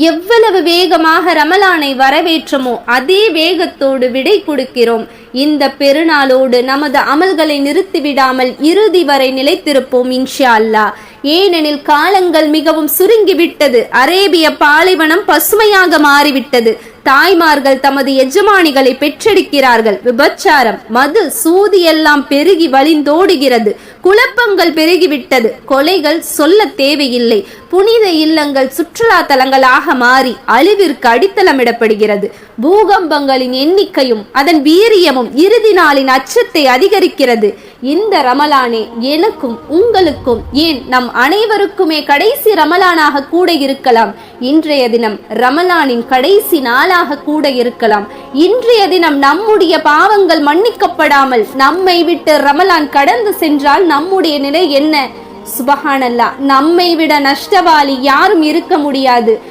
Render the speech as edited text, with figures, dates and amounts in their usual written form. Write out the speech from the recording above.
எவ்வளவு வேகமாக ரமலானை வரவேற்றமோ அதே வேகத்தோடு விடை கொடுக்கிறோம். இந்த பெருநாளோடு நமது அமல்களை நிறுத்திவிடாமல் இறுதி வரை நிலைத்திருப்போம் இன்ஷா அல்லாஹ். ஏனெனில் காலங்கள் மிகவும் சுருங்கிவிட்டது. அரேபிய பாலைவனம் பசுமையாக மாறிவிட்டது. தாய்மார்கள் தமது எஜமானிகளை பெற்றெடுக்கிறார்கள். விபச்சாரம், மது, சூதி எல்லாம் பெருகி வழிந்தோடுகிறது. குழப்பங்கள் பெருகிவிட்டது. கொலைகள் சொல்ல தேவையில்லை. புனித இல்லங்கள் சுற்றுலா தலங்களாக மாறி அழிவிற்கு அடித்தளமிடப்படுகிறது. பூகம்பங்களின் எண்ணிக்கையும் அதன் வீரியமும் இறுதி நாளின் அச்சத்தை அதிகரிக்கிறது. இந்த ரமலானே எனக்கும் உங்களுக்கும், ஏன் நம் அனைவருக்குமே கடைசி ரமலானாக கூட இருக்கலாம். இன்றைய தினம் ரமலானின் கடைசி நாளாக கூட இருக்கலாம். இன்றைய தினம் நம்முடைய பாவங்கள் மன்னிக்கப்படாமல் நம்மை விட்டு ரமலான் கடந்து சென்றால் நம்முடைய நிலை என்ன? சுபஹானல்லாஹ், நம்மை விட நஷ்டவாளி யாரும் இருக்க முடியாது.